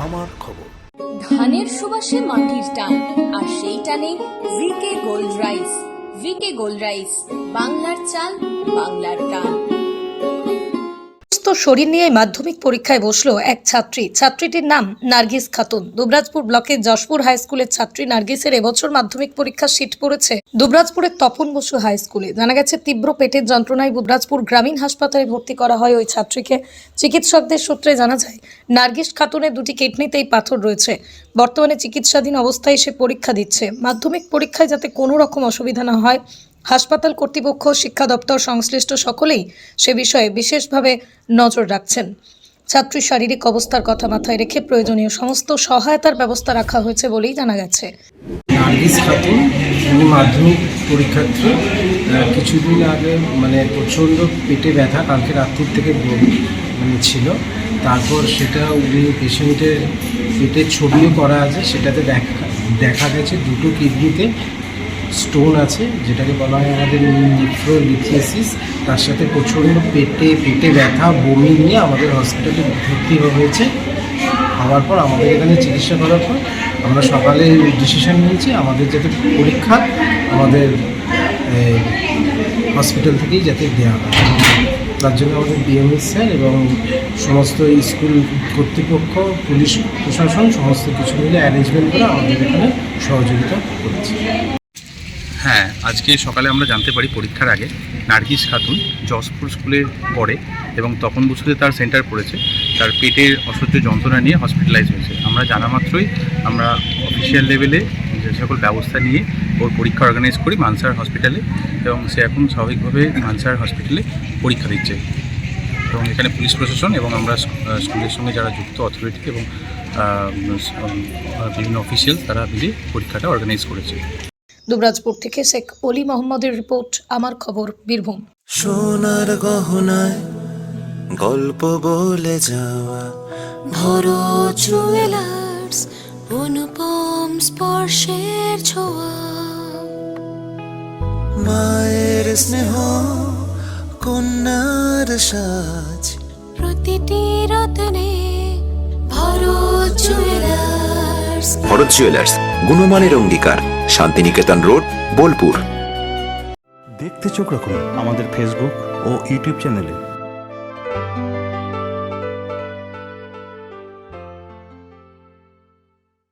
আমার খবর। ধানের সুবাসে মাটির টান, আর সেই টানে V K gold rice. V K gold rice, বাংলার চাল, বাংলার গান। শরীর নিয়ে মাধ্যমিক পরীক্ষায় বসলো এক ছাত্রীটির নাম নার্গিস খাতুন। দুবরাজপুর ব্লকের যশপুর হাই স্কুলের ছাত্রী নার্গিসের এবছর মাধ্যমিক পরীক্ষার সিট পড়েছে দুবরাজপুরের তপন বসু হাই স্কুলে। জানা গেছে তীব্র পেটের যন্ত্রণায় দুবরাজপুর গ্রামীণ হাসপাতালে ভর্তি করা হয় ওই ছাত্রীকে। চিকিৎসকদের সূত্রে জানা যায় নার্গিস খাতুনের দুটি কিডনিতেই পাথর রয়েছে। বর্তমানে চিকিৎসাধীন অবস্থায় সে পরীক্ষা দিচ্ছে। মাধ্যমিক পরীক্ষায় যাতে কোনো রকম অসুবিধা না হয়, হাসপাতাল কর্তৃপক্ষ, শিক্ষা দপ্তর সংশ্লিষ্ট সকলেই সে বিষয়ে বিশেষভাবে নজর রাখছেন। ছাত্রীর শারীরিক অবস্থার কথা মাথায় রেখে প্রয়োজনীয় সমস্ত সহায়তার ব্যবস্থা রাখা হয়েছে বলেই জানা গেছে। নার্গিস খাতুন উনি মাধ্যমিক পরীক্ষার্থী। কিছুদিন আগে প্রচণ্ড পেটে ব্যথা কালকে রাত্রির থেকে ছিল। তারপর সেটা উনি পেশেন্টের পেটের ছবিও করা আছে, সেটাতে দেখা গেছে দুটো কিডনিতে স্টোন আছে, যেটাকে বলা হয় আমাদের নেফ্রোলিথিয়াসিস। তার সাথে প্রচণ্ড পেটে ব্যথা, বমি নিয়ে আমাদের হসপিটালে ভর্তি হয়েছে। হওয়ার পর আমাদের এখানে চিকিৎসা করার পর আমরা সকালে ডিসিশন নিয়েছি আমাদের যাতে পরীক্ষা আমাদের হসপিটাল থেকেই যাতে দেওয়া হয়। তার জন্য আমাদের বিএমএস স্যার এবং সমস্ত স্কুল কর্তৃপক্ষ, পুলিশ প্রশাসন সমস্ত কিছু মিলে অ্যারেঞ্জমেন্ট করে আমাদের এখানে সহযোগিতা করছে। হ্যাঁ, আজকে সকালে আমরা জানতে পারি পরীক্ষার আগে নার্গিস খাতুন যশপুর স্কুলে পড়ে এবং তপন বসুতে তার সেন্টার পড়েছে। তার পেটের অসহ্য যন্ত্রণা নিয়ে হসপিটালাইজ হয়েছে। আমরা জানা মাত্রই আমরা অফিসিয়াল লেভেলে যে সকল ব্যবস্থা নিয়ে ওর পরীক্ষা অর্গানাইজ করি মানসার হসপিটালে, এবং সে এখন স্বাভাবিকভাবে মানসার হসপিটালে পরীক্ষা দিচ্ছে। এবং এখানে পুলিশ প্রশাসন এবং আমরা স্কুলের সঙ্গে যারা যুক্ত অথরিটি এবং বিভিন্ন অফিসিয়াল তারা মিলে পরীক্ষাটা অর্গানাইজ করেছে। দুবরাজপুর থেকে শেখ অলি মোহাম্মদের রিপোর্ট, আমার খবর, বীরভূম। সোনার গহনায় গল্প বলে যাওয়া ভরো জুয়েলার্স, অনুপম স্পর্শের ছোঁয়া, মায়ের স্নেহ, কন্যার সাজ, প্রতিটি রত্নে ভরো জুয়েলার্স। ভরত জুয়েলার্স, গুণমানের অঙ্গীকার, শান্তিনিকেতন রোড, বোলপুর। দেখতে চোখ রাখুন আমাদের ফেসবুক ও ইউটিউব চ্যানেলে।